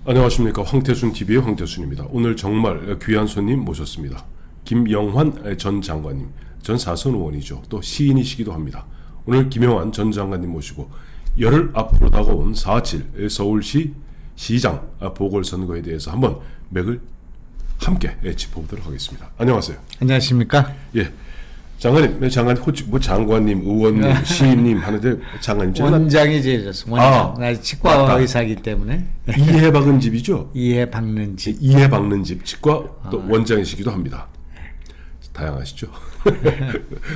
안녕하십니까. 황태순 TV의 황태순입니다. 오늘 정말 귀한 손님 모셨습니다. 김영환 전 장관님, 전 사선 의원이죠. 또 시인이시기도 합니다. 오늘 김영환 전 장관님 모시고 열흘 앞으로 다가온 4.7 서울시 시장 보궐선거에 대해서 한번 맥을 함께 짚어보도록 하겠습니다. 안녕하세요. 안녕하십니까? 예. 장관님, 장관님, 의원님, 시인님 하는데 장관님 원장이 제일 좋습니다. 원장. 나 치과 맞다. 의사이기 때문에. 이해 박은 집이죠. 이해 박는 집. 이해 박는 집 치과 또 원장이시기도 합니다. 다양하시죠.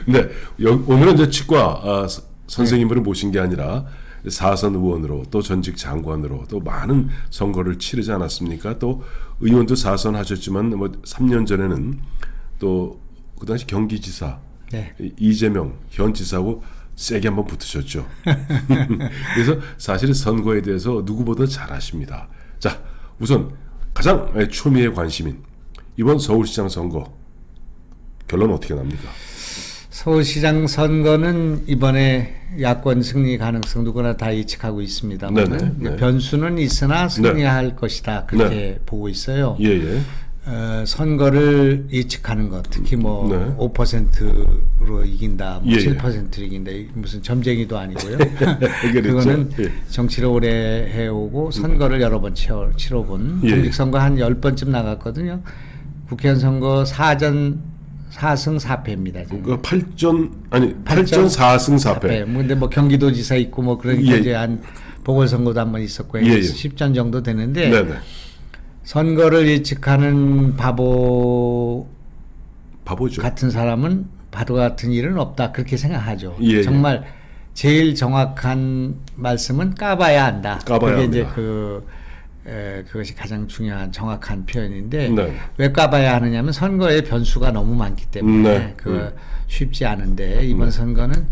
네, 오늘은 이제 치과 선생님을 모신 게 아니라 사선 의원으로 또 전직 장관으로 또 많은 선거를 치르지 않았습니까? 또 의원도 사선하셨지만 뭐 3년 전에는 또 그 당시 경기지사 네. 이재명 현 지사하고 세게 한번 붙으셨죠. 그래서 사실은 선거에 대해서 누구보다 잘 아십니다. 자, 우선 가장 초미의 관심인 이번 서울시장 선거 결론 어떻게 납니까? 서울시장 선거는 이번에 야권 승리 가능성 누구나 다 예측하고 있습니다만 네. 변수는 있으나 승리할 것이다 그렇게 보고 있어요. 예예. 선거를 예측하는 것, 특히 뭐 네. 5%로 이긴다, 뭐 예, 7%로 이긴다, 무슨 점쟁이도 아니고요. 그렇죠. 그거는 예. 정치를 오래 해오고 선거를 여러 번 치러본 예. 공직선거 한 10번쯤 나갔거든요. 국회의원 선거 4승 4패입니다. 그 8전 4승 4패. 근데 뭐 경기도지사 있고 뭐 그러니까 예. 이제 한 보궐선거도 한 번 있었고 예. 10전 정도 되는데 네네. 선거를 예측하는 바보죠. 같은 사람은 바보 같은 일은 없다 그렇게 생각하죠. 예. 정말 제일 정확한 말씀은 까봐야 안다. 까봐야 그게 이제 합니다. 그것이 가장 중요한 정확한 표현인데 네. 왜 까봐야 하느냐면 선거에 변수가 너무 많기 때문에 네. 쉽지 않은데 이번 선거는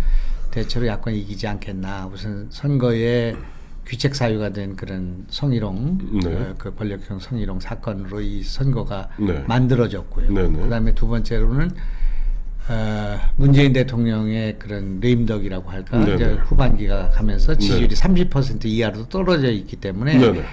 대체로 야권이 이기지 않겠나. 우선 선거에 귀책 사유가 된 그런 성희롱, 네. 그 권력형 성희롱 사건으로 이 선거가 네. 만들어졌고요. 네네. 그다음에 두 번째로는 문재인 대통령의 그런 레임덕이라고 할까, 네네. 이제 후반기가 가면서 지지율이 네. 30% 이하로 떨어져 있기 때문에 네네.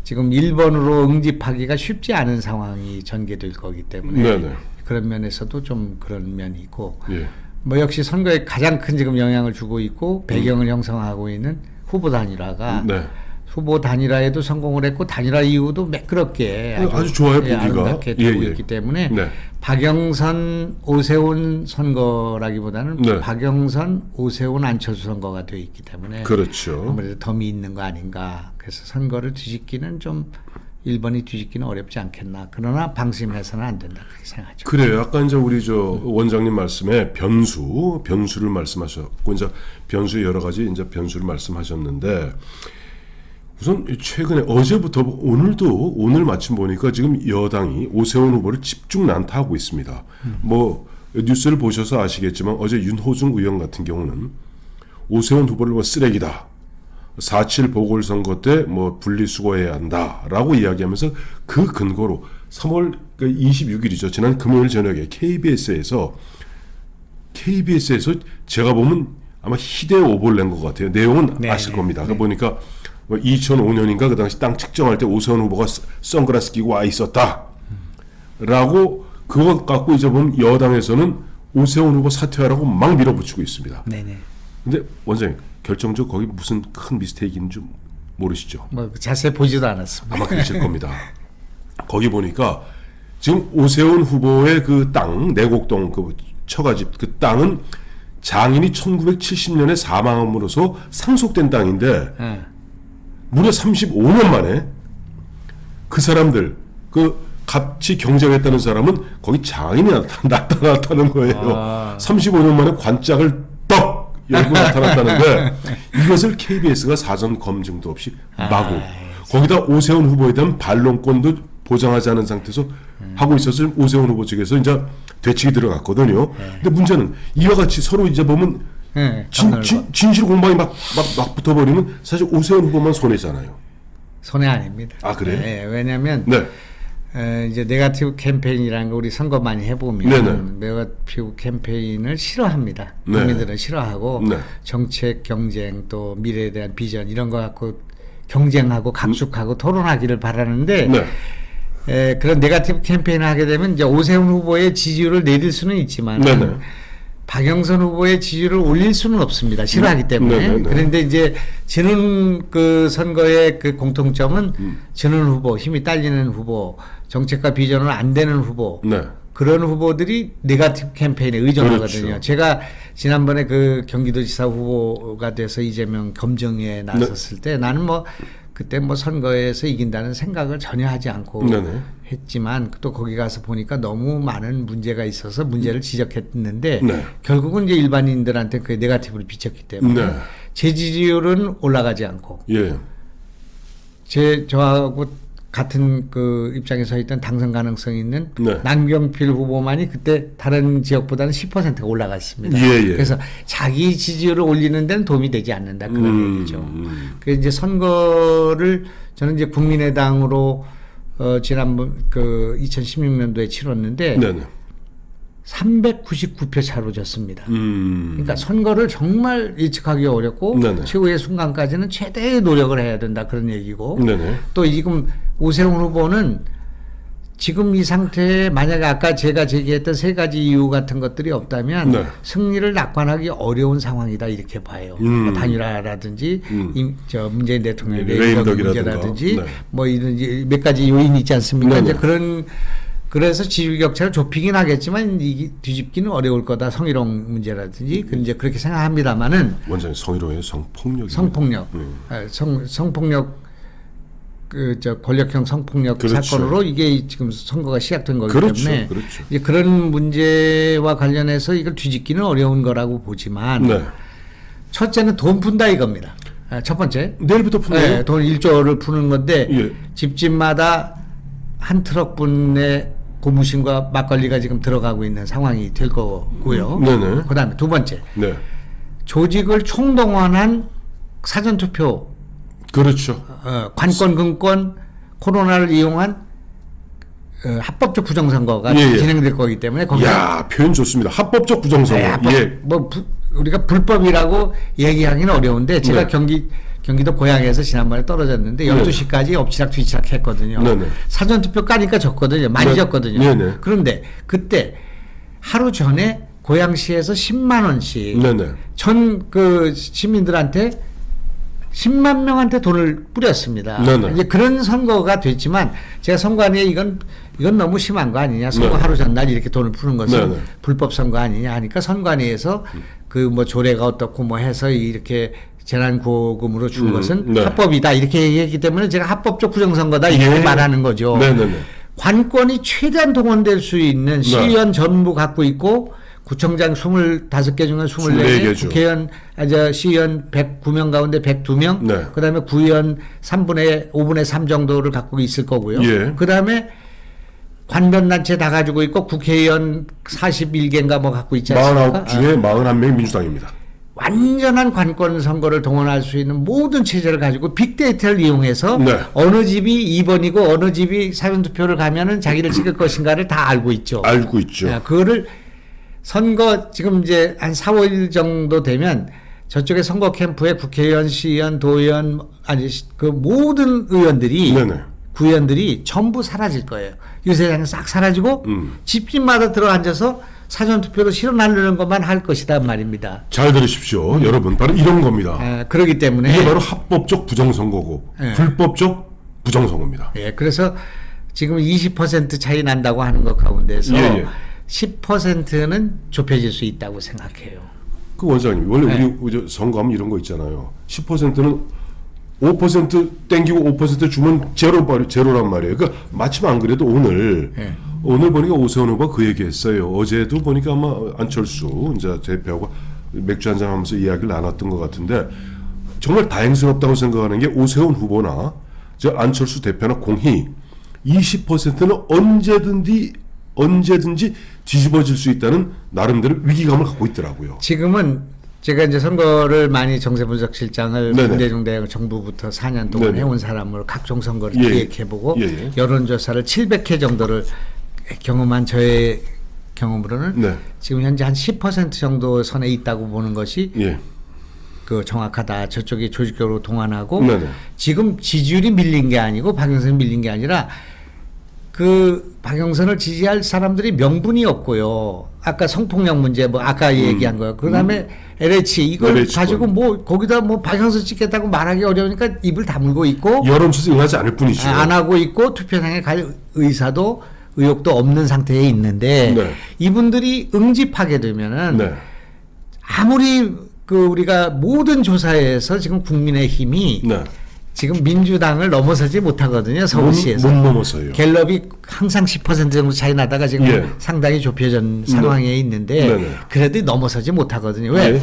지금 1번으로 응집하기가 쉽지 않은 상황이 전개될 거기 때문에 네네. 그런 면에서도 좀 그런 면이 있고, 예. 뭐 역시 선거에 가장 큰 지금 영향을 주고 있고 배경을 형성하고 있는 후보 단일화가 네. 후보 단일화에도 성공을 했고 단일화 이후도 매끄럽게 아주 좋아요, 보기가. 아름답게 되고 예. 있기 때문에 네. 박영선 오세훈 선거라기보다는 네. 박영선 오세훈 안철수 선거가 되어 있기 때문에 그렇죠. 아무래도 덤이 있는 거 아닌가. 그래서 선거를 뒤집기는 좀 1번이 뒤집기는 어렵지 않겠나. 그러나 방심해서는 안 된다 그렇게 생각하죠. 그래요. 아까 이제 우리 원장님 말씀에 변수를 말씀하셨고 이제 변수 여러 가지 이제 변수를 말씀하셨는데 우선 최근에 어제부터 오늘 마침 보니까 지금 여당이 오세훈 후보를 집중 난타하고 있습니다. 뭐 뉴스를 보셔서 아시겠지만 어제 윤호중 의원 같은 경우는 오세훈 후보를 뭐 쓰레기다. 4.7 보궐선거 때 뭐 분리수거해야 한다라고 이야기하면서 그 근거로 3월 26일이죠. 지난 금요일 저녁에 KBS에서 제가 보면 아마 희대 오보를 낸 것 같아요. 내용은 네, 아실 겁니다. 그 보니까 2005년인가 그 당시 땅 측정할 때 오세훈 후보가 선글라스 끼고 와 있었다. 라고 그거 갖고 이제 보면 여당에서는 오세훈 후보 사퇴하라고 막 밀어붙이고 있습니다. 네네. 근데 원장님 결정적으로 거기 무슨 큰 미스테이크인지 모르시죠? 뭐 자세히 보지도 않았습니다. 아마 그러실 겁니다. 거기 보니까 지금 오세훈 후보의 그 땅 내곡동 그 처가집 그 땅은 장인이 1970년에 사망함으로써 상속된 땅인데 네. 무려 35년 만에 그 사람들 그 같이 경쟁했다는 사람은 거기 장인이 나타났다는 거예요. 35년 만에 관짝을 떡 열고 나타났다는데 이것을 KBS가 사전 검증도 없이 마구 거기다 오세훈 후보에 대한 반론권도 보장하지 않은 상태에서 하고 있었을 오세훈 후보 측에서 이제 되치기 들어갔거든요. 근데 문제는 이와 같이 서로 이제 보면 진실 공방이 막 붙어버리면 사실 오세훈 후보만 손해잖아요. 손해 아닙니다. 아 그래요? 네, 왜냐하면 네. 이제 네거티브 캠페인이라는 거 우리 선거 많이 해보면 네네. 네거티브 캠페인을 싫어합니다. 네. 국민들은 싫어하고 네. 정책, 경쟁 또 미래에 대한 비전 이런 거 갖고 경쟁하고 각축하고 토론하기를 바라는데 네. 그런 네거티브 캠페인을 하게 되면 이제 오세훈 후보의 지지율을 내릴 수는 있지만 네네. 박영선 후보의 지지율을 올릴 수는 없습니다. 싫어하기 때문에. 네네네. 그런데 이제 지는 그 선거의 그 공통점은 지는 후보, 힘이 딸리는 후보, 정책과 비전은 안 되는 후보. 네. 그런 후보들이 네거티브 캠페인에 의존하거든요. 그렇죠. 제가 지난번에 그 경기도지사 후보가 돼서 이재명 검증에 나섰을 때 나는 뭐 그때 뭐 선거에서 이긴다는 생각을 전혀 하지 않고 네네. 했지만 또 거기 가서 보니까 너무 많은 문제가 있어서 문제를 지적했는데 네. 결국은 이제 일반인들한테 그 네거티브를 비쳤기 때문에 네. 제 지지율은 올라가지 않고 예. 저하고 같은 그 입장에 서 있던 당선 가능성이 있는 네. 남경필 후보만이 그때 다른 지역보다는 10%가 올라갔습니다. 예. 그래서 자기 지지율을 올리는 데는 도움이 되지 않는다 그런 얘기죠. 그래서 이제 선거를 저는 이제 국민의당으로 지난번 그 2016년도에 치렀는데 네네. 399표 차로 졌습니다. 그러니까 선거를 정말 예측하기 어렵고 네네. 최후의 순간까지는 최대의 노력을 해야 된다 그런 얘기고 네네. 또 지금 오세훈 후보는 지금 이 상태에 만약에 아까 제가 제기했던 세 가지 이유 같은 것들이 없다면 네. 승리를 낙관하기 어려운 상황이다 이렇게 봐요. 뭐 단일화라든지 문재인 대통령의 내부적인 레임덕이라든가. 문제라든지 네. 뭐 이런 몇 가지 요인이 있지 않습니까? 네네. 이제 그래서 지지 격차를 좁히긴 하겠지만 이게 뒤집기는 어려울 거다. 성희롱 문제라든지 이제 그렇게 생각합니다만은 원장님 성희롱의 성폭력. 성폭력, 성폭력 권력형 성폭력 그렇죠. 사건으로 이게 지금 선거가 시작된 거기 그렇죠. 때문에 그렇죠. 이제 그런 문제와 관련해서 이걸 뒤집기는 어려운 거라고 보지만 네. 첫째는 돈 푼다 이겁니다. 첫 번째. 내일부터 푼다요? 네, 돈 1조를 푸는 건데 예. 집집마다 한 트럭분의 고무신과 막걸리가 지금 들어가고 있는 상황이 될 거고요. 네네. 그다음에 두 번째. 네. 조직을 총동원한 사전투표 그렇죠. 관권 근권 코로나를 이용한 합법적 부정선거가 예, 예. 진행될 거기 때문에 거기서 야 표현 좋습니다. 합법적 부정선거. 예. 우리가 불법이라고 얘기하기는 어려운데 제가 네. 경기도 고향에서 지난번에 떨어졌는데 12시까지 엎치락 뒤치락 했거든요. 네네. 사전투표 까니까 졌거든요. 많이 네. 졌거든요. 네네. 그런데 그때 하루 전에 고양시에서 10만 원씩 네네. 전 그 시민들한테 10만 명한테 돈을 뿌렸습니다. 네네. 이제 그런 선거가 됐지만 제가 선관위에 이건 너무 심한 거 아니냐. 선거 네네. 하루 전날 이렇게 돈을 푸는 것은 네네. 불법 선거 아니냐 하니까 선관위에서 그 뭐 조례가 어떻고 뭐 해서 이렇게 재난구호금으로 준 것은 네. 합법이다 이렇게 얘기했기 때문에 제가 합법적 부정선거다 이렇게 예. 말하는 거죠. 네네네. 관권이 최대한 동원될 수 있는 시의원 전부 갖고 있고 구청장 25개 중에 24개, 24개죠. 국회의원, 시의원 109명 가운데 102명, 네. 그 다음에 구의원 5분의 3 정도를 갖고 있을 거고요. 예. 그 다음에 관변단체 다 가지고 있고 국회의원 41개인가 뭐 갖고 있지 않습니까? 49 중에 41명이 민주당입니다. 완전한 관권 선거를 동원할 수 있는 모든 체제를 가지고 빅데이터를 이용해서 네. 어느 집이 2번이고 어느 집이 사전투표를 가면은 자기를 찍을 것인가를 다 알고 있죠. 알고 있죠. 그거를 선거 지금 이제 한 4, 5일 정도 되면 저쪽에 선거 캠프에 국회의원, 시의원, 도의원 그 모든 의원들이 네네. 구의원들이 전부 사라질 거예요. 유세장에 싹 사라지고 집집마다 들어앉아서 사전투표로 실어나르는 것만 할 것이다 말입니다. 잘 들으십시오. 여러분 바로 이런 겁니다. 그렇기 때문에 이게 바로 합법적 부정선거고 불법적 부정선거입니다. 예, 그래서 지금 20% 차이 난다고 하는 것 가운데서 예. 10%는 좁혀질 수 있다고 생각해요. 그 원장님 원래 우리 선거하면 이런 거 있잖아요. 10%는 5% 땡기고 5% 주면 제로란 말이에요. 그러니까 마침 안 그래도 오늘 보니까 오세훈 후보가 그 얘기했어요. 어제도 보니까 아마 안철수 이제 대표하고 맥주 한잔 하면서 이야기를 나눴던 것 같은데 정말 다행스럽다고 생각하는 게 오세훈 후보나 저 안철수 대표나 공히 20%는 언제든지 뒤집어질 수 있다는 나름대로 위기감을 갖고 있더라고요. 지금은 제가 이제 선거를 많이 정세분석실장을 네네. 김대중 대학 정부부터 4년 동안 네네. 해온 사람으로 각종 선거를 예. 기획해보고 예. 여론조사를 700회 정도를 경험한 저의 경험으로는 네. 지금 현재 한 10% 정도 선에 있다고 보는 것이 예. 그 정확하다. 저쪽이 조직적으로 동원하고 네네. 지금 지지율이 밀린 게 아니고 박영선이 밀린 게 아니라 그 박영선을 지지할 사람들이 명분이 없고요. 아까 성폭력 문제 뭐 아까 얘기한 거요. 그다음에 LH 이걸 LH 가지고 뭐 거기다 뭐 박영선 찍겠다고 말하기 어려우니까 입을 다물고 있고 여론조사 응하지 않을 뿐이죠. 안 하고 있고 투표장에 갈 의사도 의욕도 없는 상태에 있는데 네. 이분들이 응집하게 되면은 네. 아무리 그 우리가 모든 조사에서 지금 국민의힘이 네. 지금 민주당을 넘어서지 못하거든요. 서울시에서. 못 넘어서요. 갤럽이 항상 10% 정도 차이 나다가 지금 예. 상당히 좁혀진 상황에 있는데 네네. 그래도 넘어서지 못하거든요. 왜? 네.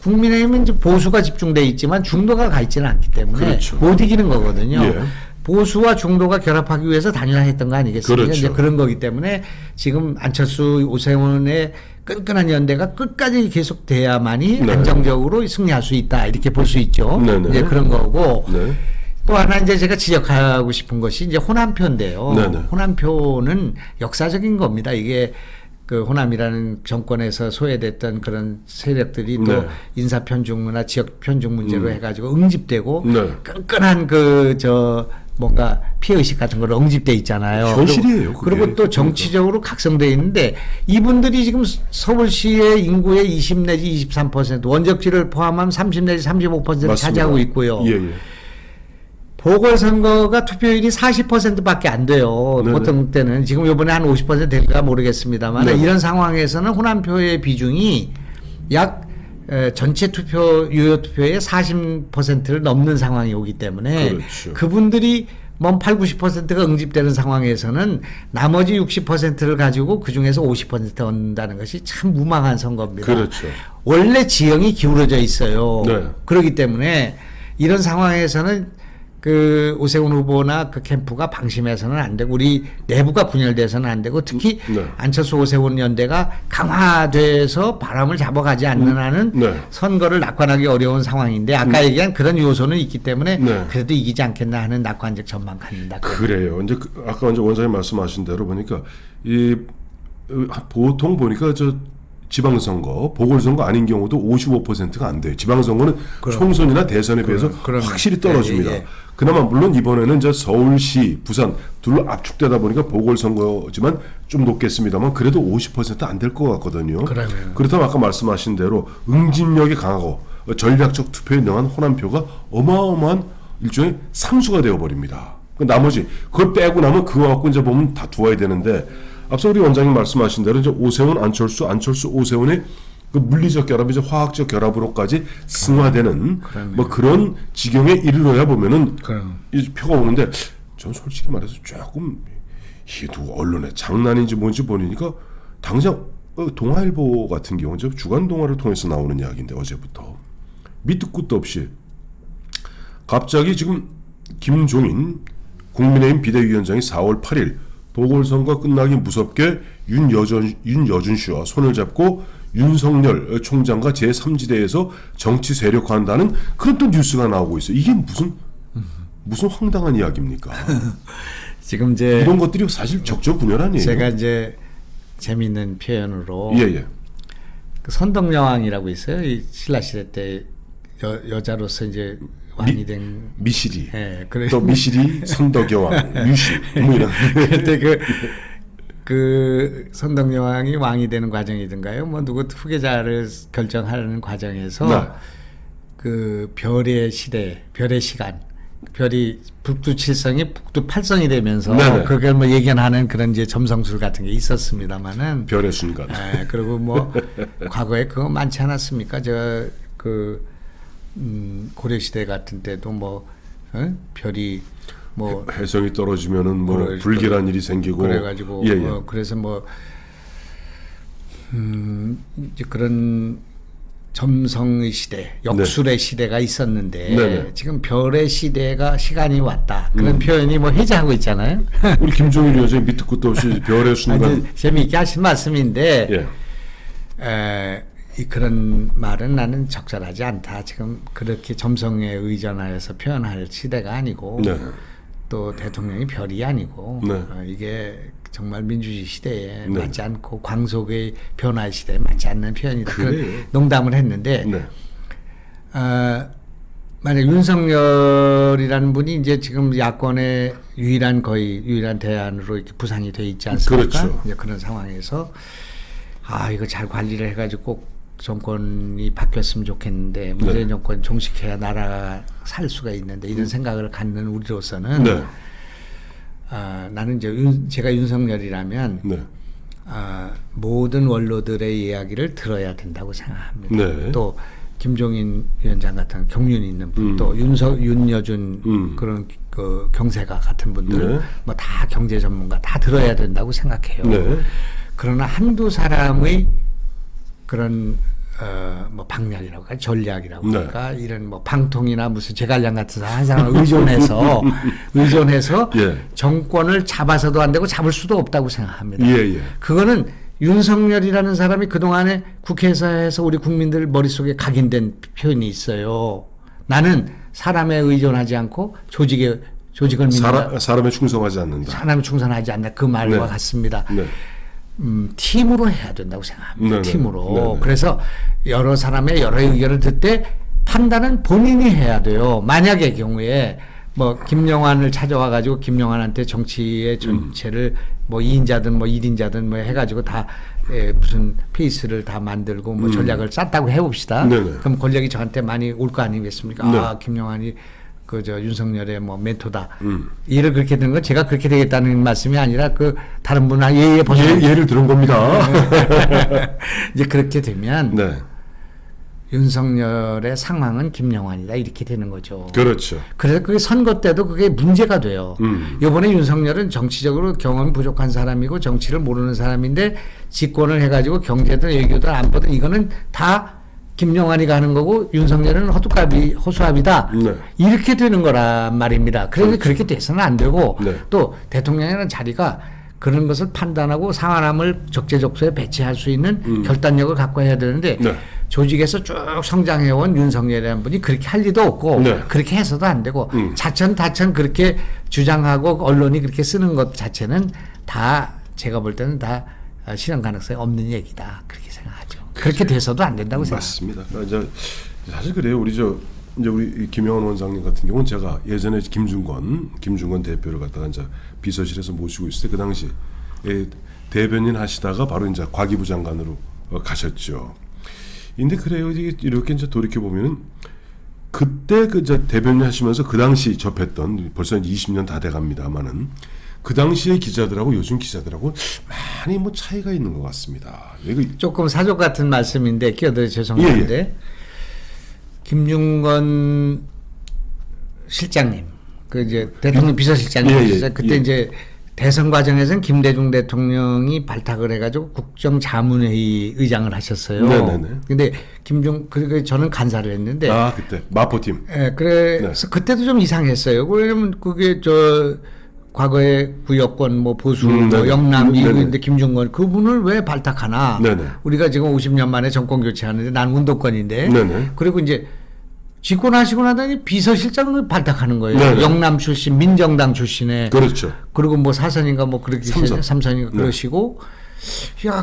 국민의힘은 이제 보수가 집중돼 있지만 중도가 가 있지는 않기 때문에 그렇죠. 못 이기는 거거든요. 예. 보수와 중도가 결합하기 위해서 단일화했던 거 아니겠습니까? 그렇죠. 이제 그런 거기 때문에 지금 안철수 오세훈의 끈끈한 연대가 끝까지 계속돼야만이 네. 안정적으로 승리할 수 있다 이렇게 볼 수 있죠. 네네. 이제 그런 거고. 네. 또 하나 이제 제가 지적하고 싶은 것이 이제 호남표인데요. 네네. 호남표는 역사적인 겁니다. 이게 그 호남이라는 정권에서 소외됐던 그런 세력들이 또 네. 인사 편중이나 지역 편중 문제로 해가지고 응집되고 네. 끈끈한 뭔가 피해의식 같은 걸 응집돼 있잖아요. 현실이에요, 그리고, 그게. 그리고 또 정치적으로 각성돼 있는데 이분들이 지금 서울시의 인구의 20 내지 23% 원적지를 포함하면 30 내지 35%를 차지하고 있고요. 예, 예. 보궐선거가 투표율이 40%밖에 안 돼요. 네네. 보통 때는 지금 이번에 한 50% 될까 모르겠습니다만 네네. 이런 상황에서는 호남표의 비중이 약 전체 투표 유효 투표의 40%를 넘는 상황이 오기 때문에 그렇죠. 그분들이 8, 90%가 응집되는 상황에서는 나머지 60%를 가지고 그 중에서 50% 얻는다는 것이 참 무망한 선거입니다. 그렇죠. 원래 지형이 기울어져 있어요. 네. 그렇기 때문에 이런 상황에서는 그 오세훈 후보나 그 캠프가 방심해서는 안 되고 우리 내부가 분열돼서는 안 되고 특히 네. 안철수 오세훈 연대가 강화돼서 바람을 잡아가지 않는 한은 네. 선거를 낙관하기 어려운 상황인데 아까 얘기한 그런 요소는 있기 때문에 네. 그래도 이기지 않겠나 하는 낙관적 전망 갖는다. 그래요. 이제 아까 이제 원장님 말씀하신 대로 보니까 보통 보니까 지방선거, 보궐선거 아닌 경우도 55%가 안 돼요. 지방선거는 총선이나 대선에 비해서 확실히 떨어집니다. 예, 예. 그나마 물론 이번에는 이제 서울시, 부산 둘로 압축되다 보니까 보궐선거지만 좀 높겠습니다만 그래도 50%안 될 것 같거든요. 그러네요. 그렇다면 아까 말씀하신 대로 응집력이 강하고 전략적 투표에 능한 호남표가 어마어마한 일종의 상수가 되어버립니다. 나머지 그걸 빼고 나면 그거 갖고 이제 보면 다 두어야 되는데 앞서 우리 원장님 말씀하신 대로 이제 오세훈, 안철수, 오세훈의 그 물리적 결합, 이제 화학적 결합으로까지 승화되는 뭐 그런 지경에 이르러야 보면은 이 표가 오는데 전 솔직히 말해서 조금 이도 언론의 장난인지 뭔지 보니까 당장 동아일보 같은 경우는 주간 동아를 통해서 나오는 이야기인데 어제부터 밑도 끝도 없이 갑자기 지금 김종인 국민의힘 비대위원장이 4월 8일 보궐선거 끝나기 무섭게 윤여준 씨와 손을 잡고 윤석열 총장과 제3지대에서 정치 세력화한다는 그런 또 뉴스가 나오고 있어요. 이게 무슨 황당한 이야기입니까? 지금 이제 이런 것들이 사실 적저분열 아니에요. 제가 이제 재미있는 표현으로 예. 그 선덕여왕이라고 있어요. 이 신라 시대 때 여자로서 이제 왕이 된 미실이, 예, 그래. 또 미실이, 선덕여왕, 유시, 뭐 이런. 그때 그 선덕여왕이 왕이 되는 과정이든가요. 뭐 누구 후계자를 결정하는 과정에서 네. 그 별의 시대, 별의 시간, 별이 북두칠성이 북두팔성이 되면서 네네. 그걸 뭐 예견하는 그런 이제 점성술 같은 게 있었습니다만은. 별의 순간. 예, 그리고 뭐 과거에 그거 많지 않았습니까? 고려 시대 같은 때도 별이 뭐 해성이 떨어지면은 뭐 불길한 일이 생기고 그래가지고 예. 그래서 이제 그런 점성의 시대, 역술의 시대가 있었는데 네네. 지금 별의 시대가 시간이 왔다 그런 표현이 뭐 해제하고 있잖아요. 우리 김종일 위원장이 밑도 끝도 없이 별의 순간. 아주 재미있게 하신 말씀인데 예. 그런 말은 나는 적절하지 않다. 지금 그렇게 점성에 의존하여서 표현할 시대가 아니고 네. 또 대통령이 별이 아니고 네. 이게 정말 민주주의 시대에 네. 맞지 않고 광속의 변화의 시대에 맞지 않는 표현이다. 그래요. 그런 농담을 했는데 네. 만약 윤석열이라는 분이 이제 지금 야권의 거의 유일한 대안으로 이렇게 부상이 돼 있지 않습니까? 그렇죠. 이제 그런 상황에서 이거 잘 관리를 해가지고 꼭 정권이 바뀌었으면 좋겠는데 문재인 정권 종식해야 나라가 살 수가 있는데 이런 생각을 갖는 우리로서는 네. 나는 이제 제가 윤석열이라면 네. 모든 원로들의 이야기를 들어야 된다고 생각합니다. 네. 또 김종인 위원장 같은 경륜이 있는 분, 또 윤여준 그런 그 경세가 같은 분들, 네. 뭐 다 경제 전문가 다 들어야 된다고 생각해요. 네. 그러나 한두 사람의 그런 뭐 방략이라고 할까 전략이라고 네. 할까 이런 뭐 방통이나 무슨 제갈량 같은 한 사람을 의존해서 예. 정권을 잡아서도 안 되고 잡을 수도 없다고 생각합니다. 예. 그거는 윤석열이라는 사람이 그동안에 국회에서 해서 우리 국민들 머릿속에 각인된 표현이 있어요. 나는 사람에 의존하지 않고 조직을 믿는다. 사람에 충성하지 않는다. 사람에 충성하지 않는다. 그 말과 네. 같습니다. 네. 팀으로 해야 된다고 생각합니다. 네네. 팀으로. 네네. 그래서 여러 사람의 여러 의견을 듣을 때 판단은 본인이 해야 돼요. 만약의 경우에 뭐 김영환을 찾아와 가지고 김영환한테 정치의 전체를 뭐 2인자든 뭐 1인자든 뭐 해가지고 다 무슨 페이스를 다 만들고 뭐 전략을 짰다고 해봅시다. 네네. 그럼 권력이 저한테 많이 올 거 아니겠습니까? 네. 김영환이 윤석열의 뭐 멘토다. 예를 그렇게 든 건 제가 그렇게 되겠다는 말씀이 아니라 다른 분 예를 들은 겁니다. 이제 그렇게 되면 네. 윤석열의 상황은 김영환이다 이렇게 되는 거죠. 그렇죠. 그래서 그게 선거 때도 그게 문제가 돼요. 이번에 윤석열은 정치적으로 경험이 부족한 사람이고 정치를 모르는 사람인데 집권을 해가지고 경제든 외교든 안보든 이거는 다 김영환이 가는 거고 윤석열은 허수아비다. 네. 이렇게 되는 거란 말입니다. 그런데 그렇게 돼서는 안 되고 네. 또 대통령이라는 자리가 그런 것을 판단하고 상한함을 적재적소에 배치할 수 있는 결단력을 갖고 해야 되는데 네. 조직에서 쭉 성장해온 윤석열이라는 분이 그렇게 할 리도 없고 네. 그렇게 해서도 안 되고 자천다천 그렇게 주장하고 언론이 그렇게 쓰는 것 자체는 다 제가 볼 때는 다 실현 가능성이 없는 얘기다 그렇게 생각하죠. 그렇게 돼서도 안 된다고 생각합니다. 맞습니다. 이제 사실 그래요. 이제 우리 김영환 원장님 같은 경우는 제가 예전에 김중건 대표를 갖다가 이제 비서실에서 모시고 있을 때 그 당시 대변인 하시다가 바로 이제 과기부 장관으로 가셨죠. 근데 그래요. 이렇게 이제 돌이켜 보면은 그때 이제 대변인 하시면서 그 당시 접했던 벌써 20년 다 돼갑니다만은 그 당시의 기자들하고 요즘 기자들하고 많이 뭐 차이가 있는 것 같습니다. 이거 조금 사족 같은 말씀인데 끼어들어 죄송한데 예. 김중건 실장님 이제 대통령 비서실장님이시죠. 그때 이제 대선 과정에서는 김대중 대통령이 발탁을 해가지고 국정자문회의 의장을 하셨어요. 네네네. 근데 그리고 저는 간사를 했는데. 그때 마포팀. 예, 그래서 그때도 좀 이상했어요. 왜냐면 그게 과거에 구여권 뭐 보수 뭐 영남 이런데 김중건 그분을 왜 발탁하나? 네네. 우리가 지금 50년 만에 정권 교체하는데 난 운동권인데. 네네. 그리고 이제 집권하시고 나더니 비서실장을 발탁하는 거예요. 네네. 영남 출신, 민정당 출신에. 그렇죠. 그리고 뭐 사선인가 뭐 그렇게 삼선인가 네. 그러시고.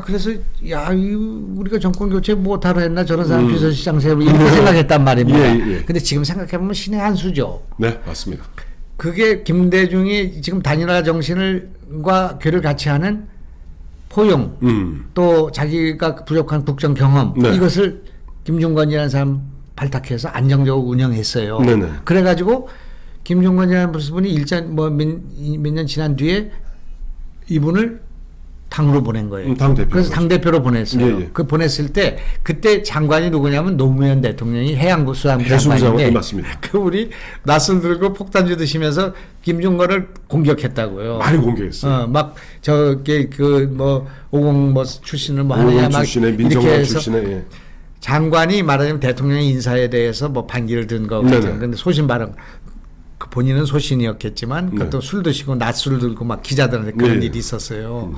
그래서 우리가 정권 교체 못하러 했나 저런 사람 비서실장 세우고 이렇게 생각했단 말입니다. 근데 지금 생각해보면 신의 한 수죠. 네, 맞습니다. 그게 김대중이 지금 단일화 정신과 괴를 같이 하는 포용 또 자기가 부족한 국정 경험 네. 이것을 김중건이라는 사람 발탁해서 안정적으로 운영했어요. 네네. 그래가지고 김중건이라는 분이 일전 몇 년 지난 뒤에 이분을 당으로 보낸 거예요. 당대표. 그래서 당대표로 보냈어요. 예. 그 보냈을 때 그때 장관이 누구냐면 노무현 대통령이 해양부 수산부 장관인데 맞습니다. 그분이 낯을 들고 폭탄주 드시면서 김중건을 공격했다고요. 많이 공격했어요. 막 저게 뭐 50 출신을 뭐 하느냐 막 출신의 이렇게 민정당 해서 출신의 장관이 말하자면 대통령의 인사에 대해서 뭐 반기를 든 거 같은 근데 소신 발언 본인은 소신이었겠지만 그것도 술 드시고 낮술 들고 막 기자들한테 그런 일이 있었어요.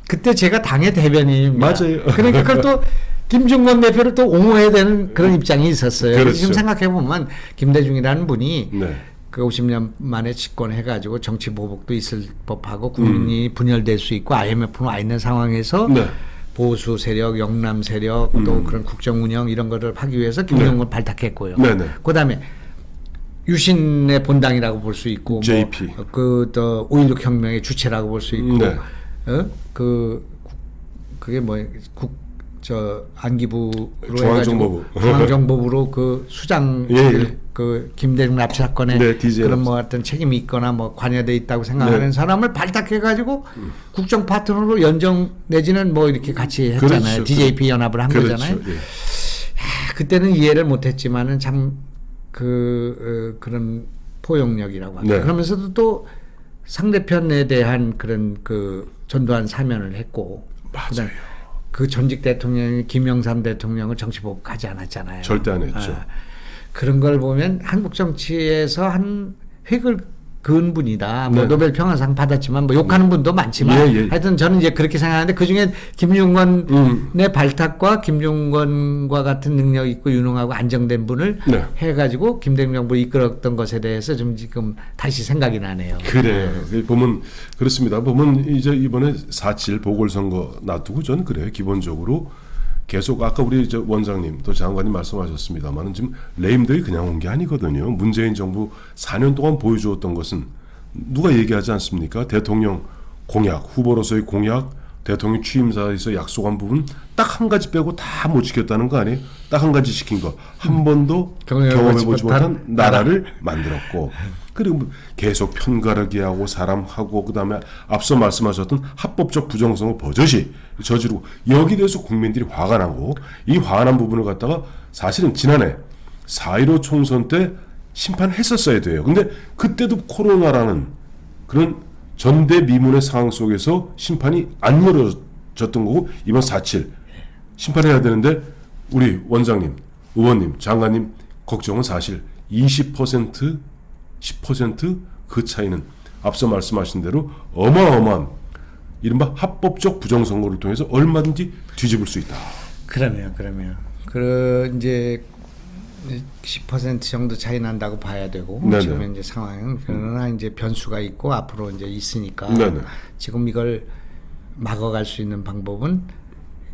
그때 제가 당의 대변인입니다. 맞아요. 그러니까 그걸 또 김중건 대표를 또 옹호해야 되는 그런 입장이 있었어요. 그렇죠. 지금 생각해 보면 김대중이라는 분이 네. 그 50년 만에 집권해가지고 정치 보복도 있을 법하고 국민이 분열될 수 있고 IMF는 와 있는 상황에서 네. 보수 세력, 영남 세력 또 그런 국정 운영 이런 거를 하기 위해서 김용건을 발탁했고요. 네네. 그다음에 유신의 본당이라고 볼 수 있고 JP. 뭐 그또 5.16 혁명의 주체라고 볼 수 있고 네. 그게 뭐 안기부로 중앙정보부. 해가지고 중앙정보부로 그 수장 예. 그 김대중 납치 사건에 네, DJ 그런 납치. 뭐 어떤 책임이 있거나 뭐 관여돼 있다고 생각하는 네. 사람을 발탁해가지고 국정 파트너로 연정 내지는 뭐 이렇게 같이 했잖아요. 그렇죠. DJP 연합을 한 그렇죠. 거잖아요. 예. 그때는 이해를 못했지만은 참 그런 포용력이라고 합니다. 네. 그러면서도 또 상대편에 대한 그런 그 전두환 사면을 했고, 맞아요. 그 전직 대통령이 김영삼 대통령을 정치보복 하지 않았잖아요. 절대 안 했죠. 그런 걸 보면 한국 정치에서 한 획을 그은 분이다. 뭐 네. 노벨 평화상 받았지만 뭐 욕하는 분도 많지만 예. 하여튼 저는 이제 그렇게 생각하는데 그 중에 김용건의 발탁과 김용건과 같은 능력 있고 유능하고 안정된 분을 네. 해가지고 김대중 정부를 이끌었던 것에 대해서 좀 지금 다시 생각이 나네요. 그래요. 보면 그렇습니다. 보면 이제 이번에 4.7 보궐선거 놔두고 저는 그래요. 기본적으로 계속 아까 우리 저 원장님 또 장관님 말씀하셨습니다만 지금 레임덕이 그냥 온 게 아니거든요. 문재인 정부 4년 동안 보여주었던 것은 누가 얘기하지 않습니까? 대통령 공약, 후보로서의 공약, 대통령 취임사에서 약속한 부분 딱 한 가지 빼고 다 못 지켰다는 거 아니에요? 딱 한 가지 지킨 거. 한 번도 경험해보지 못한 나라를 만들었고 그리고 계속 편가르기 하고 사람하고 그다음에 앞서 말씀하셨던 합법적 부정성을 버젓이 저지르고 여기에 대해서 국민들이 화가 나고 이 화가 난 부분을 갖다가 사실은 지난해 4.15 총선 때 심판했었어야 돼요. 근데 그때도 코로나라는 그런 전대미문의 상황 속에서 심판이 안 이루어졌던 거고 이번 4.7 심판해야 되는데 우리 원장님, 의원님, 장관님 걱정은 사실 20% 10% 그 차이는 앞서 말씀하신 대로 어마어마한 이른바 합법적 부정선거를 통해서 얼마든지 뒤집을 수 있다. 그러면 이제 10% 정도 차이 난다고 봐야 되고 네네. 지금 이제 상황은 그러나 이제 변수가 있고 앞으로 이제 있으니까 네네. 지금 이걸 막아갈 수 있는 방법은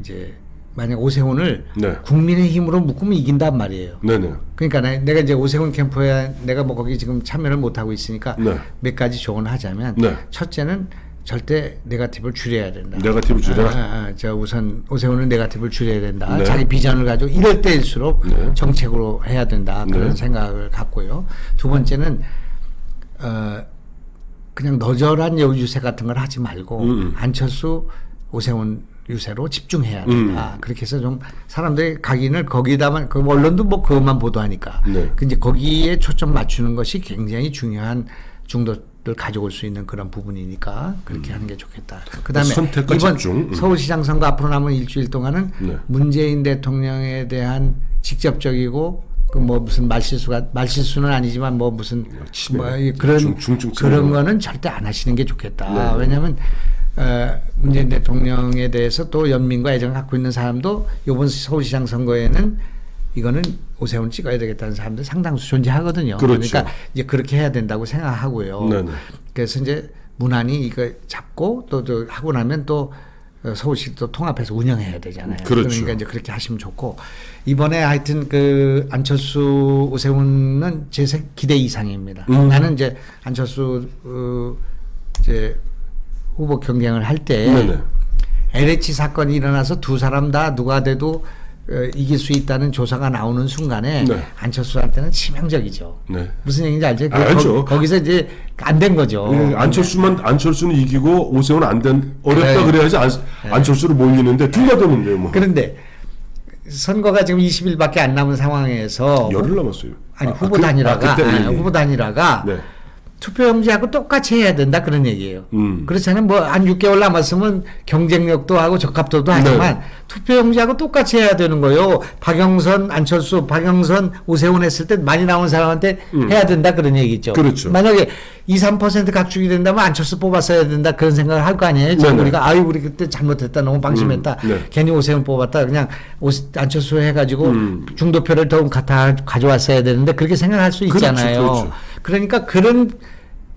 이제 만약 오세훈을 네. 국민의 힘으로 묶으면 이긴단 말이에요. 네네. 그러니까 내가 이제 오세훈 캠프에 내가 뭐 거기 지금 참여를 못 하고 있으니까 네. 몇 가지 조언을 하자면 네. 첫째는 절대 네거티브를 줄여야 된다. 네거티브 줄여라. 저 우선 오세훈은 네거티브를 줄여야 된다. 네. 자기 비전을 가지고 이럴 때일수록 네. 정책으로 해야 된다. 그런 네. 생각을 갖고요. 두 번째는 그냥 너절한 유세 같은 걸 하지 말고 안철수 오세훈 유세로 집중해야 된다. 그렇게 해서 좀 사람들의 각인을 거기다만 그 언론도 뭐 그것만 보도하니까. 네. 근데 거기에 초점 맞추는 것이 굉장히 중요한 중도를 가져올 수 있는 그런 부분이니까 그렇게 하는 게 좋겠다. 그다음에 선택과 이번 집중. 서울시장 선거 앞으로 남은 일주일 동안은 네. 문재인 대통령에 대한 직접적이고 그 뭐 무슨 말실수는 아니지만 뭐 무슨 치매, 뭐 그런 중증 그런 거는 절대 안 하시는 게 좋겠다. 네. 왜냐하면 문재인 대통령에 대해서 또 연민과 애정을 갖고 있는 사람도 이번 서울시장 선거에는 이거는 오세훈 찍어야 되겠다는 사람들 상당수 존재하거든요. 그렇죠. 그러니까 이제 그렇게 해야 된다고 생각하고요. 네네. 그래서 이제 무난히 이거 잡고 또 하고 나면 또 서울시 또 통합해서 운영해야 되잖아요. 그렇죠. 그러니까 이제 그렇게 하시면 좋고 이번에 하여튼 그 안철수 오세훈은 제 기대 이상입니다. 나는 이제 안철수 이제 후보 경쟁을 할 때 네네. LH 사건이 일어나서 두 사람 다 누가 돼도 이길 수 있다는 조사가 나오는 순간에 네. 안철수한테는 치명적이죠. 네. 무슨 얘기인지 알죠? 알죠. 거기서 이제 안 된 거죠. 예, 안철수는 이기고 오세훈은 안 된 어렵다 네. 그래야지 안철수를 못 이기는데 둘 다 되는데요. 뭐. 그런데 선거가 지금 20일밖에 안 남은 상황에서 열흘 남았어요. 아니 후보 단일화가 그때, 예. 후보 단일화가 네. 투표용지하고 똑같이 해야 된다 그런 얘기예요. 그렇잖아요. 뭐 한 6개월 남았으면 경쟁력도 하고 적합도도 하지만 네. 투표용지하고 똑같이 해야 되는 거예요. 박영선, 안철수, 박영선, 오세훈 했을 때 많이 나온 사람한테 해야 된다 그런 얘기죠. 그렇죠. 만약에 2, 3% 각축이 된다면 안철수 뽑았어야 된다 그런 생각을 할 거 아니에요. 지금 네네. 우리가 우리 그때 잘못했다 너무 방심했다. 네. 괜히 오세훈 뽑았다 그냥 안철수 해가지고 중도표를 더 가져왔어야 되는데 그렇게 생각할 수 있잖아요. 그렇죠. 그러니까 그런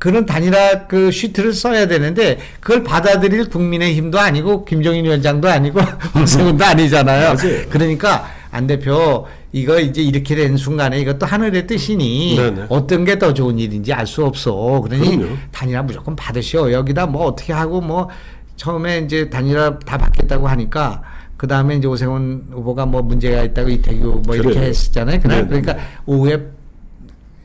그런 단일화 그 시트를 써야 되는데 그걸 받아들일 국민의힘도 아니고 김종인 위원장도 아니고 오세훈도 아니잖아요. 맞아요. 그러니까 안 대표 이거 이제 이렇게 된 순간에 이것도 하늘의 뜻이니 네네. 어떤 게 더 좋은 일인지 알 수 없어. 그러니 그럼요. 단일화 무조건 받으시오. 여기다 뭐 어떻게 하고 뭐 처음에 이제 단일화 다 받겠다고 하니까 그 다음에 이제 오세훈 후보가 뭐 문제가 있다고 이태규 뭐 이렇게 그래요. 했었잖아요. 네네. 그러니까 오후에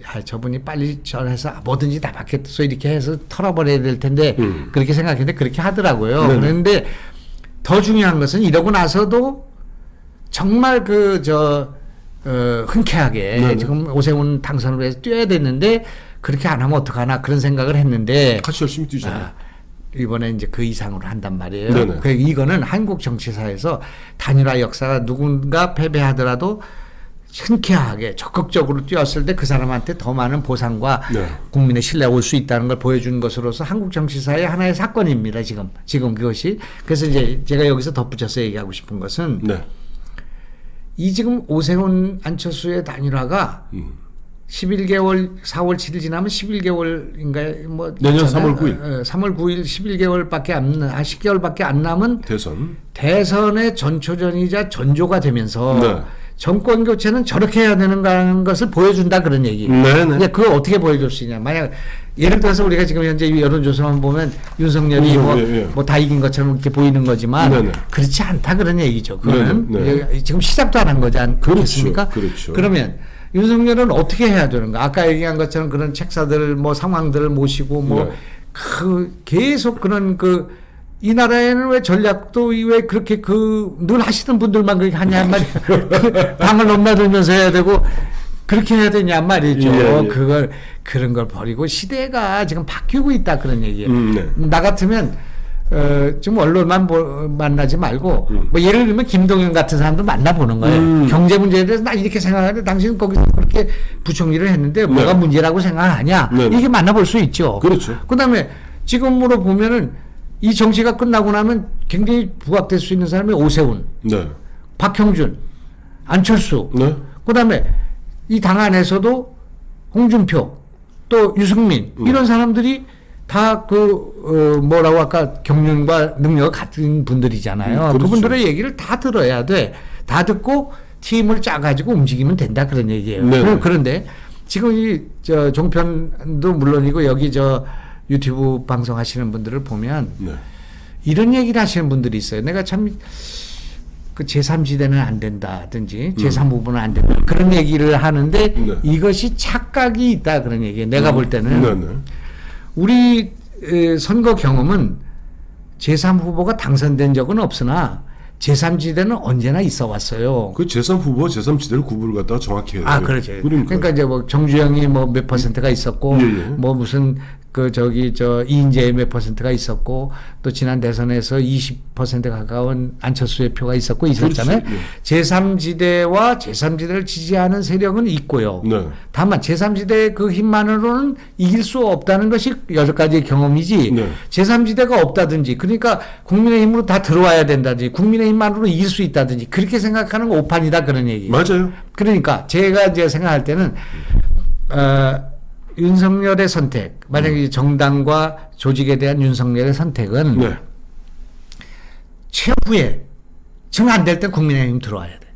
야, 저분이 빨리 전해서 뭐든지 다 받겠어 이렇게 해서 털어버려야 될 텐데 그렇게 생각했는데 그렇게 하더라고요. 네네. 그런데 더 중요한 것은 이러고 나서도 정말 흔쾌하게 네네. 지금 오세훈 당선을 위해서 뛰어야 됐는데 그렇게 안 하면 어떡하나 그런 생각을 했는데 같이 열심히 뛰잖아요. 이번에 이제 그 이상으로 한단 말이에요. 네네. 그 이거는 한국 정치사에서 단일화 역사가 누군가 패배하더라도 흔쾌하게 적극적으로 뛰었을 때 그 사람한테 더 많은 보상과 네. 국민의 신뢰가 올 수 있다는 걸 보여준 것으로서 한국 정치사의 하나의 사건입니다. 지금 그것이. 그래서 이제 제가 여기서 덧붙여서 얘기하고 싶은 것은 네. 이 지금 오세훈 안철수의 단일화가 11개월 4월 7일 지나면 11개월인가요? 뭐 내년 있잖아요. 3월 9일. 3월 9일 11개월밖에 안 10개월밖에 안 남은 대선. 대선의 전초전이자 전조가 되면서 네. 정권 교체는 저렇게 해야 되는가는 것을 보여준다 그런 얘기예요. 네네. 이제 그걸 어떻게 보여줄 수 있냐? 만약 예를 들어서 우리가 지금 현재 여론조사만 보면 윤석열이 뭐 다 이긴 것처럼 이렇게 보이는 거지만 네네. 그렇지 않다 그런 얘기죠. 그거는 네네. 지금 시작도 안 한 거지 않겠습니까? 그렇죠. 그러면 윤석열은 어떻게 해야 되는가? 아까 얘기한 것처럼 그런 책사들 뭐 상황들을 모시고 뭐 네. 계속 그런 이 나라에는 왜 전략도 왜 그렇게 늘 하시던 분들만 그렇게 하냐 말이에요. 당을 넘나들면서 해야 되고 그렇게 해야 되냐 말이죠. 예. 그런 걸 버리고 시대가 지금 바뀌고 있다 그런 얘기예요. 네. 나 같으면 좀 언론만 만나지 말고 뭐 예를 들면 김동연 같은 사람도 만나보는 거예요. 경제 문제에 대해서 나 이렇게 생각하는데 당신은 거기서 그렇게 부총리를 했는데 뭐가 문제라고 생각하냐 이렇게 만나볼 수 있죠. 그렇죠. 그다음에 지금으로 보면은 이 정치가 끝나고 나면 굉장히 부각될 수 있는 사람이 오세훈, 네. 박형준, 안철수, 네. 그다음에 이 당 안에서도 홍준표, 또 유승민 이런 사람들이 다 뭐라고 아까 경륜과 능력을 가진 분들이잖아요. 그렇죠. 그분들의 얘기를 다 들어야 돼. 다 듣고 팀을 짜가지고 움직이면 된다 그런 얘기예요. 네네. 그런데 지금 종편도 물론이고 여기 유튜브 방송하시는 분들을 보면 네. 이런 얘기를 하시는 분들이 있어요. 내가 참 제3지대는 안 된다든지 제3부분은 안 된다. 그런 얘기를 하는데 네. 이것이 착각이 있다 그런 얘기예요. 내가 볼 때는 네네. 우리 선거 경험은 제3후보가 당선된 적은 없으나 제3지대는 언제나 있어 왔어요. 그 제3 후보, 제3지대를 구분을 갖다가 정확히 해야 돼요. 그렇죠. 그러니까. 그러니까 이제 뭐 정주영이 뭐 몇 퍼센트가 있었고, 예. 뭐 무슨 이인재의 몇 퍼센트가 있었고, 또 지난 대선에서 20% 가까운 안철수의 표가 있었고 있었잖아요. 그렇지. 예. 제3지대와 제3지대를 지지하는 세력은 있고요. 네. 다만 제3지대의 그 힘만으로는 이길 수 없다는 것이 여러 가지 경험이지. 네. 제3지대가 없다든지, 그러니까 국민의힘으로 다 들어와야 된다든지, 국민의힘만으로 이길 수 있다든지 그렇게 생각하는 건 오판이다 그런 얘기예요. 맞아요. 그러니까 제가 이제 생각할 때는 윤석열의 선택, 만약에 정당과 조직에 대한 윤석열의 선택은 네. 최후에 정 안 될 때 국민의힘 들어와야 돼.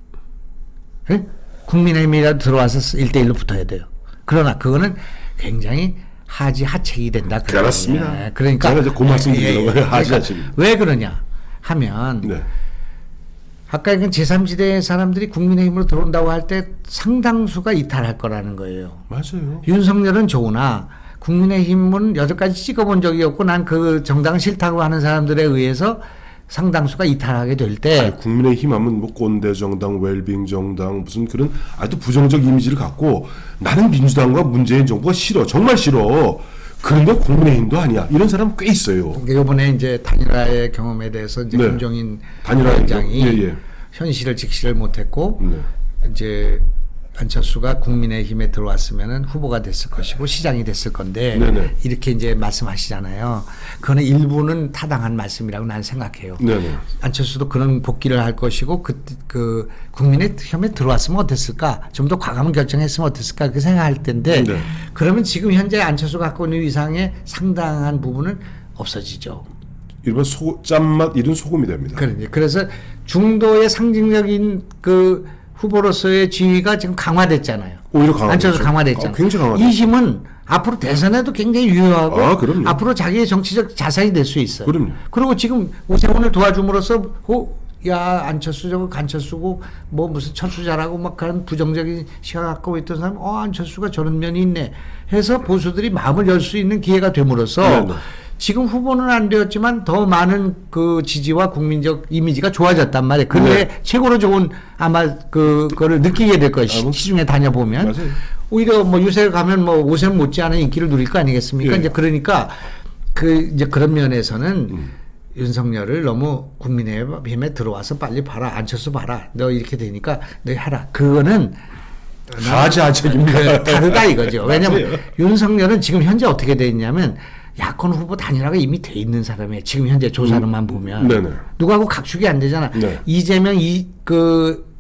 네? 국민의힘이라도 들어와서 1대1로 붙어야 돼요. 그러나 그거는 굉장히 하책이 된다. 그렇습니다. 네. 그러니까 제가 이제 그 말씀 드리는 거예요. 하책입니다. 왜 그러냐 하면 네. 아까 얘기한 제3지대 사람들이 국민의힘으로 들어온다고 할 때 상당수가 이탈할 거라는 거예요. 맞아요. 윤석열은 좋으나 국민의힘은 여태까지 찍어본 적이 없고 난 그 정당 싫다고 하는 사람들에 의해서 상당수가 이탈하게 될 때 국민의힘 하면 뭐 꼰대 정당, 웰빙 정당 무슨 그런 아주 부정적 이미지를 갖고 나는 민주당과 문재인 정부가 싫어. 정말 싫어. 그런데 국민의힘도 아니야. 이런 사람 꽤 있어요. 이번에 이제 단일화의 경험에 대해서 이제 네. 김종인 단일화 위원장이 예. 현실을 직시를 못했고 네. 이제 안철수가 국민의힘에 들어왔으면은 후보가 됐을 것이고 시장이 됐을 건데 네네. 이렇게 이제 말씀하시잖아요. 그거는 일부는 타당한 말씀이라고 나는 생각해요. 네네. 안철수도 그런 복귀를 할 것이고 그 국민의힘에 들어왔으면 어땠을까? 좀 더 과감한 결정했으면 어땠을까? 그렇게 생각할 텐데 네. 그러면 지금 현재 안철수가 갖고 있는 위상의 상당한 부분은 없어지죠. 일반 짠맛 이런 소금이 됩니다. 그래서 중도의 상징적인 그 후보로서의 지위가 지금 강화됐잖아요. 오히려 강화됐죠. 안철수 강화됐잖아요. 굉장히 강화됐죠. 이 힘은 앞으로 대선에도 굉장히 유효하고 그럼요. 앞으로 자기의 정치적 자산이 될 수 있어요. 그럼요. 그리고 지금 오세훈을 도와줌으로써 야 안철수 저거 간철수고 뭐 무슨 철수자라고 막 그런 부정적인 시각 갖고 있던 사람 안철수가 저런 면이 있네 해서 보수들이 마음을 열 수 있는 기회가 됨으로써 네네. 지금 후보는 안 되었지만 더 많은 그 지지와 국민적 이미지가 좋아졌단 말이에요. 그게 네. 최고로 좋은 아마 그거를 느끼게 될 것이 시중에 다녀보면 맞아요. 오히려 뭐 요새 가면 뭐 오세훈 못지않은 인기를 누릴 거 아니겠습니까? 예. 이제 그러니까 이제 그런 면에서는 윤석열을 너무 국민의힘에 들어와서 빨리 봐라 안철수 봐라 너 이렇게 되니까 너 해라 그거는 가지아책입니다. 다르다 이거죠. 왜냐면 맞아요. 윤석열은 지금 현재 어떻게 돼 있냐면 야권 후보 단일화가 이미 돼 있는 사람이에요. 지금 현재 조사로만 보면 네네. 누구하고 각축이 안 되잖아. 네. 이재명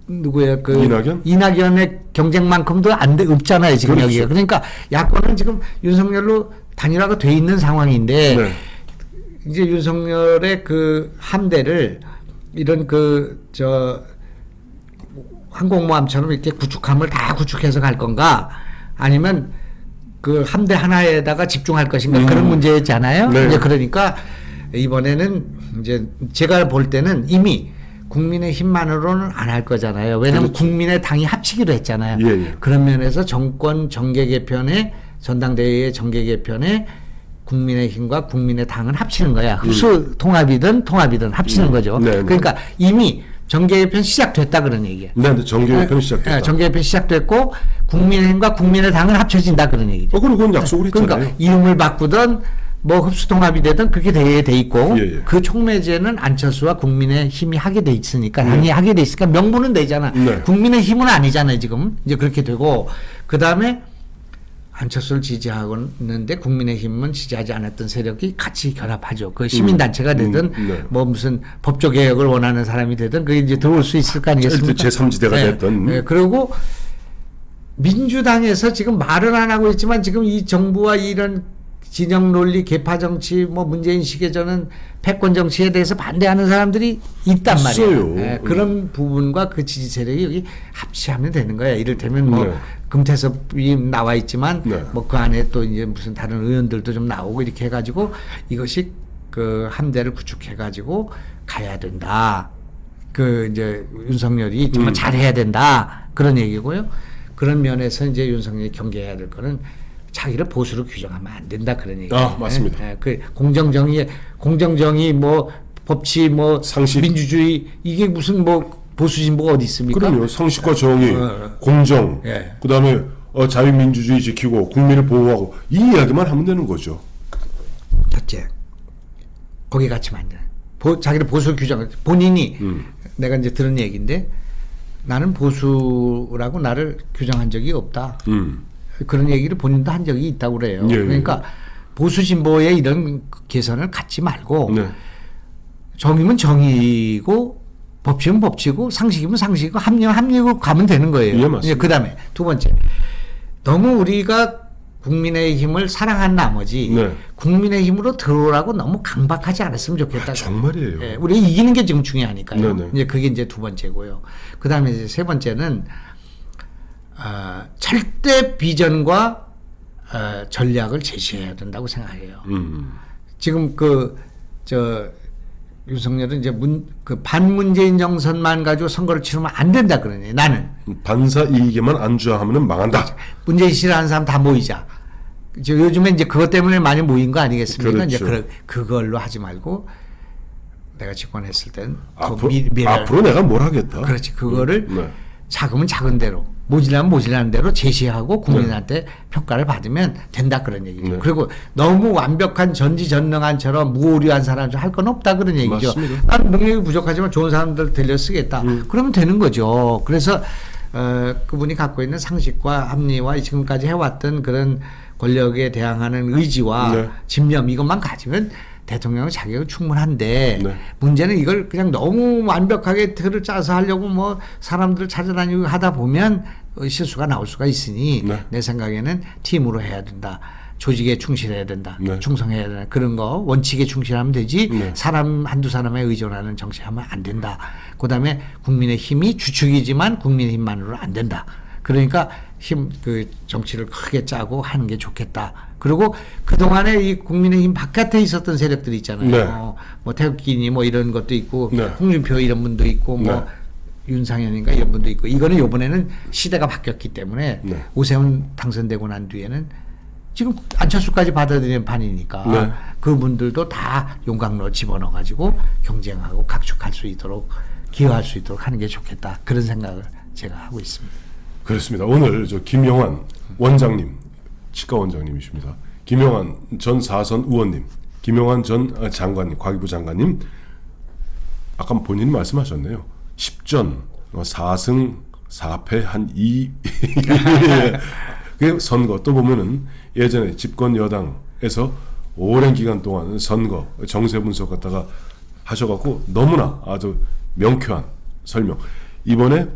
누구야 이낙연의 경쟁만큼도 없잖아요 지금 그렇죠. 여기가. 그러니까 야권은 지금 윤석열로 단일화가 돼 있는 상황인데 네. 이제 윤석열의 그 함대를 이런 항공모함처럼 이렇게 구축함을 다 구축해서 갈 건가 아니면 그 함대 하나에다가 집중할 것인가 그런 문제잖아요. 네. 이제 그러니까 이번에는 이제 제가 볼 때는 이미 국민의힘만으로는 안 할 거잖아요. 왜냐하면 그렇죠. 국민의 당이 합치기로 했잖아요. 예, 예. 그런 면에서 정권 정계 개편에 전당대회의 정계 개편에 국민의힘과 국민의 당은 합치는 거야. 흡수 통합이든 합치는 거죠. 네, 네. 그러니까 이미 정계 개편 시작됐다 그런 얘기예요. 네, 근데 정계개편이 시작됐다. 네, 정계 개편 시작됐고 국민의힘과 국민의 당은 합쳐진다 그런 얘기죠. 그리고 그건 약속을 했잖아요. 그러니까 이름을 바꾸든 뭐 흡수 통합이 되든 그렇게 돼 있고 예, 예. 그 촉매제는 안철수와 국민의힘이 하게 돼 있으니까 당이 하게 돼 있으니까 명분은 되잖아. 네. 국민의힘은 아니잖아요 지금. 이제 그렇게 되고 그 다음에 안철수를 지지하고 있는데 국민의힘은 지지하지 않았던 세력이 같이 결합하죠. 그 시민단체가 되든 네. 뭐 무슨 법조 개혁을 원하는 사람이 되든 그게 이제 들어올 수 있을 거 아니겠습니까? 제3지대가 됐든. 네. 그리고 민주당에서 지금 말은 안 하고 있지만 지금 이 정부와 이런 진영 논리, 개파 정치, 뭐 문재인 식의 저는 패권 정치에 대해서 반대하는 사람들이 있단 있어요. 말이에요. 그런 부분과 그 지지 세력이 여기 합치하면 되는 거야. 이를테면 뭐 네. 금태섭이 나와 있지만 네. 뭐 그 안에 또 이제 무슨 다른 의원들도 좀 나오고 이렇게 해가지고 이것이 그 함대를 구축해가지고 가야 된다. 그 이제 윤석열이 정말 잘해야 된다. 그런 얘기고요. 그런 면에서 이제 윤석열이 경계해야 될 거는 자기를 보수로 규정하면 안 된다 그런 얘기예요. 맞습니다. 그 공정정의 뭐 법치 뭐 상식. 민주주의 이게 무슨 뭐 보수 진보가 어디 있습니까? 그럼요. 상식과 정의, 공정, 예. 그다음에 자유민주주의 지키고 국민을 보호하고 이 이야기만 하면 되는 거죠. 첫째, 거기 갇히면 안 돼. 자기를 보수 규정, 본인이 내가 이제 들은 얘기인데 나는 보수라고 나를 규정한 적이 없다. 그런 얘기를 본인도 한 적이 있다고 그래요. 예, 그러니까 보수 진보의 이런 계산을 갖지 말고 네. 정의면 정의고 법칙은 법칙이고 상식이면 상식이고 합리면 합리고 가면 되는 거예요. 예, 맞습니다. 그 다음에 두 번째, 너무 우리가 국민의힘을 사랑한 나머지 네. 국민의힘으로 들어오라고 너무 강박하지 않았으면 좋겠다. 정말이에요. 예, 우리가 이기는 게 지금 중요하니까요. 네네. 이제 그게 이제 두 번째고요. 그 다음에 이제 세 번째는 절대 비전과 전략을 제시해야 된다고 생각해요. 지금 윤석열은 이제 반문재인 정선만 가지고 선거를 치르면 안 된다 그러네. 나는 반사 이익에만 안주하면 망한다. 문재인 싫어하는 사람 다 모이자. 요즘에 이제 그것 때문에 많이 모인 거 아니겠습니까? 그렇죠. 이제 그걸로 하지 말고 내가 집권했을 땐 앞으로 내가 뭘 하겠다. 그렇지. 그거를 네. 작으면 작은 대로 모질라면 모질라는 대로 제시하고 국민한테 평가를 받으면 된다 그런 얘기죠. 네. 그리고 너무 완벽한 전지전능한처럼 무오류한 사람 할 건 없다 그런 얘기죠. 맞습니다. 나는 능력이 부족하지만 좋은 사람들 들려 쓰겠다. 그러면 되는 거죠. 그래서 그분이 갖고 있는 상식과 합리와 지금까지 해왔던 그런 권력에 대항하는 의지와 네. 집념 이것만 가지면 대통령 자격은 충분한데 네. 문제는 이걸 그냥 너무 완벽하게 틀을 짜서 하려고 뭐 사람들 찾아다니고 하다 보면 실수가 나올 수가 있으니 네. 내 생각에는 팀으로 해야 된다. 조직에 충실해야 된다. 네. 충성해야 된다. 그런 거 원칙에 충실하면 되지 네. 사람 한두 사람에 의존하는 정치하면 안 된다. 그다음에 국민의 힘이 주축이지만 국민의 힘만으로는 안 된다. 그러니까 그 정치를 크게 짜고 하는 게 좋겠다. 그리고 그동안에 이 국민의힘 바깥에 있었던 세력들이 있잖아요. 네. 뭐 태극기니 뭐 이런 것도 있고 네. 홍준표 이런 분도 있고 뭐 네. 윤상현인가 이런 분도 있고 이거는 이번에는 시대가 바뀌었기 때문에 네. 오세훈 당선되고 난 뒤에는 지금 안철수까지 받아들이는 판이니까 네. 그분들도 다 용광로 집어넣어 가지고 경쟁하고 각축할 수 있도록 기여할 수 있도록 하는 게 좋겠다. 그런 생각을 제가 하고 있습니다. 그렇습니다. 오늘 저 김영환 원장님, 치과 원장님이십니다. 김영환 전 4선 의원님, 김영환 전 장관님, 과기부 장관님, 아까 본인이 말씀하셨네요. 10전 4승 4패 한 2. 그 선거 또 보면은 예전에 집권 여당에서 오랜 기간 동안 선거 정세 분석 갖다가 하셔갖고 너무나 아주 명쾌한 설명. 이번에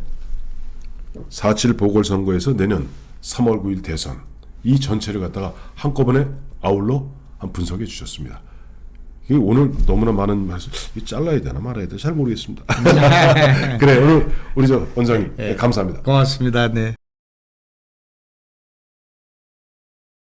4.7 보궐선거에서 내년 3월 9일 대선 이 전체를 갖다가 한꺼번에 아울러 한 분석해 주셨습니다. 이게 오늘 너무나 많은 말씀, 이 잘라야 되나 말아야 되나 잘 모르겠습니다. 그래 오늘 우리 저 원장님 감사합니다. 고맙습니다. 네.